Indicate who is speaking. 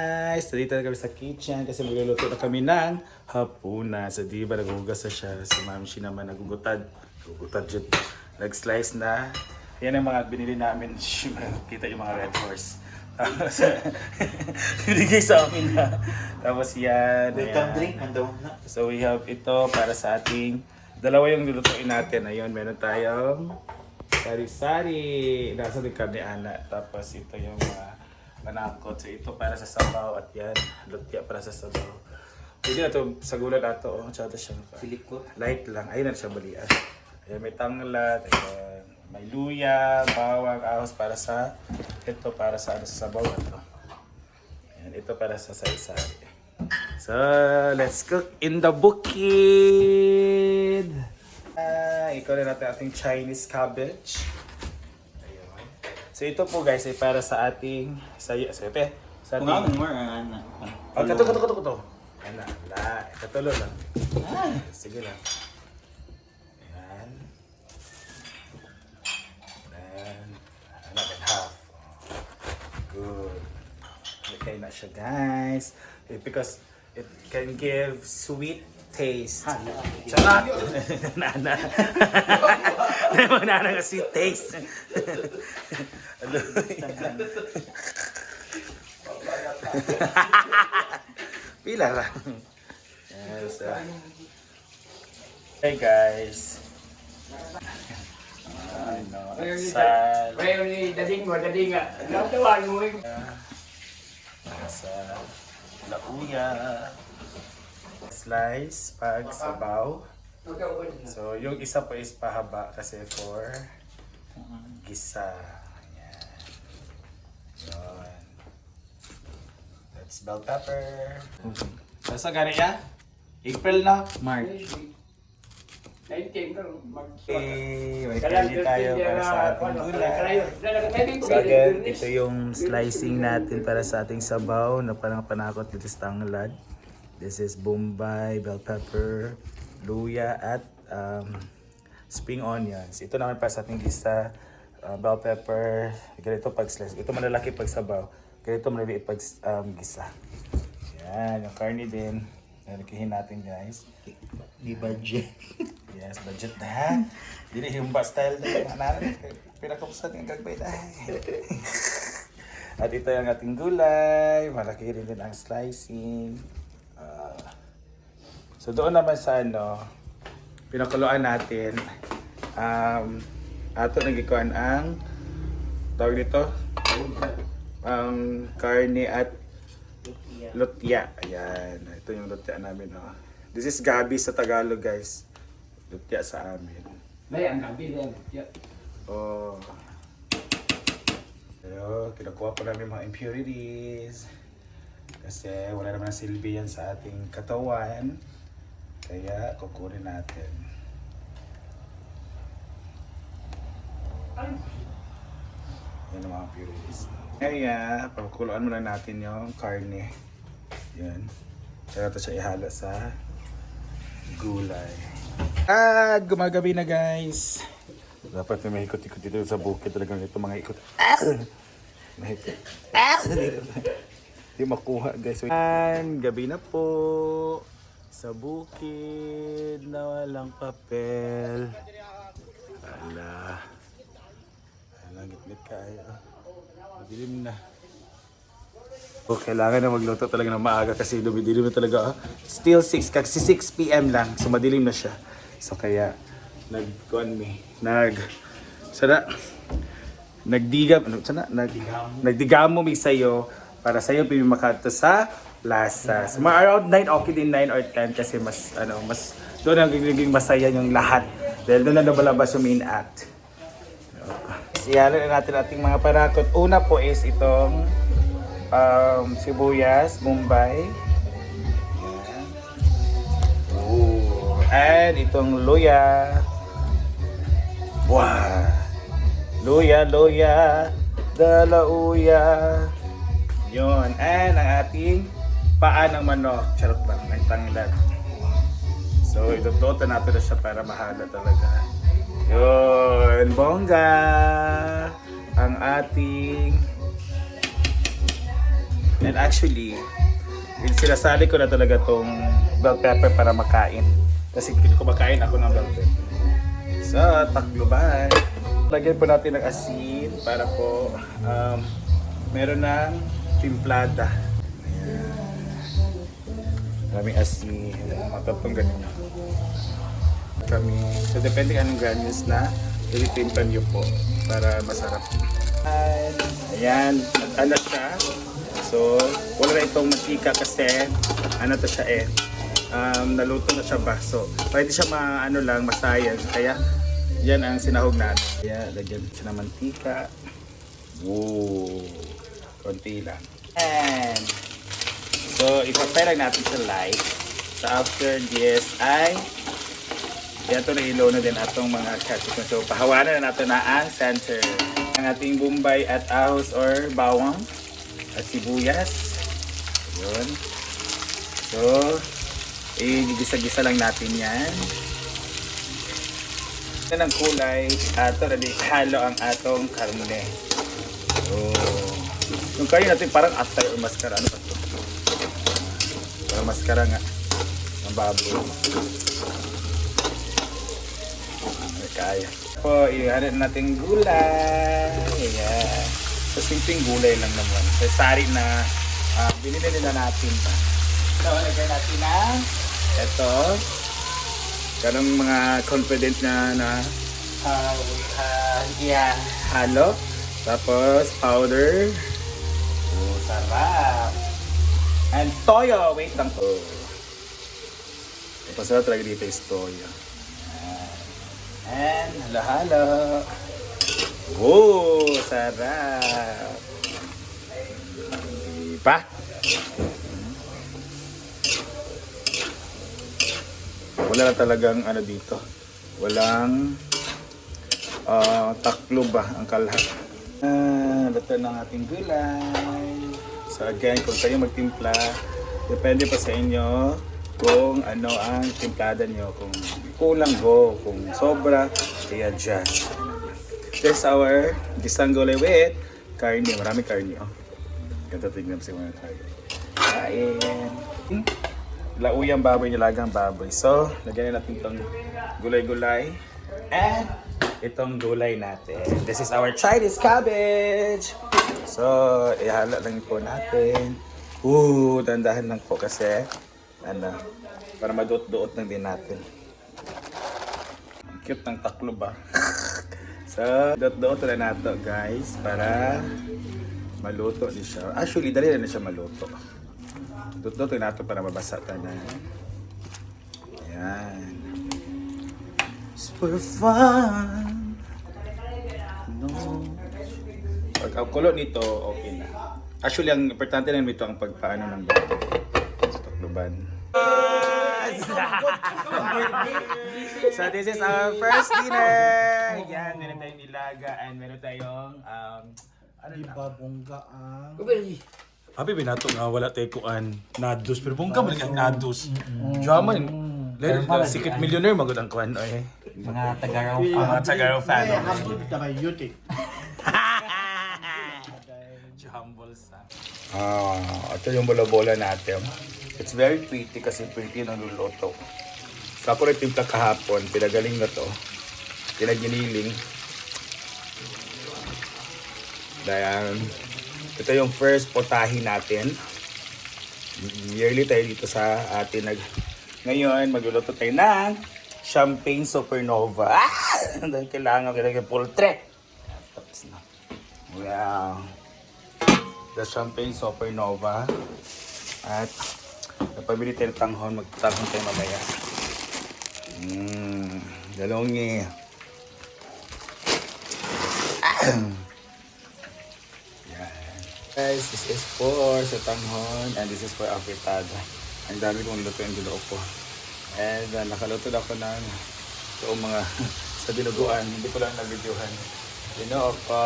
Speaker 1: Guys, dito na kami sa kitchen kasi magluluto na kami ng hapunan. So di ba naghugas na siya. Si Ma'am Shi naman nagugutad. Nagugutad dyan. Nag-slice na. Yan ang mga binili namin. Kita yung mga red horse. Tapos, binigay sa amin na. Tapos yan.
Speaker 2: Welcome drink, nandaw na.
Speaker 1: So we have ito para sa ating dalawa yung lulutuin natin. Ayun, meron tayong sari-sari. Nasa ni karne ana. Tapos ito yung manakot. So ito para sa sabaw at yan. Lutya para sa sabaw. Pwede na ito sa gulat ato. Oh, tsaka siya.
Speaker 2: Silikot.
Speaker 1: Light lang. Ayun na siya balian. Ayan, may tanglat. Ayan. May luya, bawang, ahos para sa ito para sa sabaw ito. Ayan, ito para sa sari-sari. So, let's cook in the bukid! Ikaw na natin ating Chinese cabbage. Ayun. So, ito po guys ay para sa ating sa ating
Speaker 2: Kung ako more, ana.
Speaker 1: Oh, kato. Ayan na, katulo lang. Sige lang. Ayan. Anak and half. Good. Okay na siya guys. Because it can give sweet taste. Charot! Nana. Nana nga sweet taste. Pila lang. Yes. Hey guys. Sal.
Speaker 3: Dading nga. Natawan mo eh.
Speaker 1: Sa lauya. Slice pag sabaw. So yung isa po is pahaba kasi for gisa. Ayan. Yun. That's bell pepper. Basta gani ya? April na?
Speaker 2: March.
Speaker 1: Okay, may candy tayo para sa ating gulay. So again, ito yung slicing natin para sa ating sabaw na parang panakot dito sa tanglad. This is bombay, bell pepper, luya at spring onions. Ito naman para sa ating gisa, bell pepper, ganito pag slice. Ito malalaki pag sabaw, ganito maliliit pag gisa. Yan, yung karne din. Nalakihin natin guys.
Speaker 2: Di budget.
Speaker 1: Yes, budget na ha. Hindi na humba style na. Nanan, pinakapusan yung gagbay na. At ito yung ating gulay. Malaki rin din ang slicing. So doon naman sa pinakuluan natin. Ato nagikuan ang tawag dito. Karne at lutya. Ayan. Ito yung lutya namin. Oh. This is gabi sa Tagalog guys. Lutya sa amin.
Speaker 3: Ayan, gabi yan.
Speaker 1: Oh. Pero kinukuha po namin mga impurities. Kasi wala naman silbi yan sa ating katawan. Kaya kukunin natin. Yan ang mga impurities. Kaya pagkukuluan muna natin yung karne. Yan. Kaya ito siya ihala sa gulay. At gumagabi na guys. Dapat may ikot-ikot dito sa bukid talaga ito mga ikot. Mahigpit. Hindi makuha guys. Gabi na po. Sa bukid na walang papel. Ala. Gitnit kayo. Madilim na. So, kailangan na magluto talaga ng maaga kasi dumidilim na talaga. Still 6, kasi 6 PM lang. So madilim na siya. So kaya nagdigamo mi sayo para sayo pimakato sa lasa. So around 9 okay din 9 or 10 kasi mas doon ang nagiging masaya yung lahat. Dahil doon na nabalabas yung main act. Ihalin na natin ating mga panakot. Una po is itong sibuyas, bombay. And itong luya. Wow! Luya, dalauya. Yun. And ang ating paa ng manok. Charot lang, may tanglad. So, itututo natin na siya para mahala talaga. Yun, bongga! Ang ating And actually, sinasali ko na talaga tong bell pepper para makain. Kasi kumakain ako ng bell pepper. So, takluban. Lagyan po natin ng asin para po meron ng timplada. Maraming asin, matatong ganyan. Kami. So, depende anong granules na ilitimplan nyo po para masarap. Ayan, ano siya. So, wala na itong mantika kasi ano to siya naluto na siya ba. So, pwede siya masayang. Kaya, yan ang sinahog natin. Kaya, lagyan siya ng mantika. Woo! Konti lang. And, so, ipapay lang natin sa light. So, after this ay ito na ilo na din atong mga capsicum. So, pahawanan na natin na ang center. Ang ating bombay at ahos or bawang at sibuyas. Yun. So, igisa-gisa lang natin yan. Ito ng kulay. Ato na din halo ang atong karne. So, yung kayo natin parang atay o maskara. Ano ba ito? Parang maskara nga. Ang baboy. Kaya. Po, ihanin natin gulay. Ayan. So, simpleng gulay lang naman. So, sari na binili nila natin pa. So, lagyan natin na ito. Ganong mga confident na halo. Tapos, powder. Oh, sarap. And toyo. Wait lang po. Pasarap talaga dito is toyo. And halo-halo. Oh, sarap. Diba? Wala na talagang ano dito. Walang taklo ba ang kalahat. Luto ng ating gulay. So again, kung kayo magtimpla, depende pa sa inyo kung ano ang timplada nyo. Kung kulang go, kung sobra, i-adjust. This is our gisang gulay with karne. Marami karne, oh. Ganda tignan sa mga tayo. Kain. Lauyang baboy, nilagang baboy. So, lagyan natin itong gulay-gulay. And itong gulay natin. This is our Chinese cabbage. So, ihalo lang po natin. Dandahan lang po kasi para maduot-duot lang din natin. Ang cute ng taklo ba? So, duot-duot na nato guys para maluto din siya. Actually, dali na siya maluto. Duot-duot na nato para mabasa tanan. Ayan. It's for fun. No. Pag ang kulo nito, okay na. Actually, ang importante lang nito ang pagpaano ng baboy sa takluban. So this is our first dinner. Yan, meron tayong nilaga and meron tayong
Speaker 2: Bongga ang...
Speaker 1: Abi binato nga wala tayo kuan nados pero bongga man ang nados. Jaman. Secret millionaire magud ang kuan oy.
Speaker 2: Mga Tagaraw
Speaker 1: Mga Tagaraw family.
Speaker 2: Habol na may yuti.
Speaker 1: Humble sa. Ito yung bola-bola natin. It's very pretty kasi pretty ng luluto. Sa ako rin timpla kahapon, pinagaling na to. Pinaginiling. Dahil, ito yung first potahi natin. Yearly tayo dito sa atin. Ngayon, magluluto tayo ng Champagne Supernova. Dahil kailangan kita pultre. Tapos na. Wow. The Champagne Supernova. At napabili tayo ng tanghon. Magtanghon tayo mamaya. Dalongi. Guys, this is for sa tanghon and this is for afritada. Ang dami kong luto yung dulo ko. And nakaluto na ako ng mga sa dinuguan. Hindi ko lang na-videohan. Ginoo pa.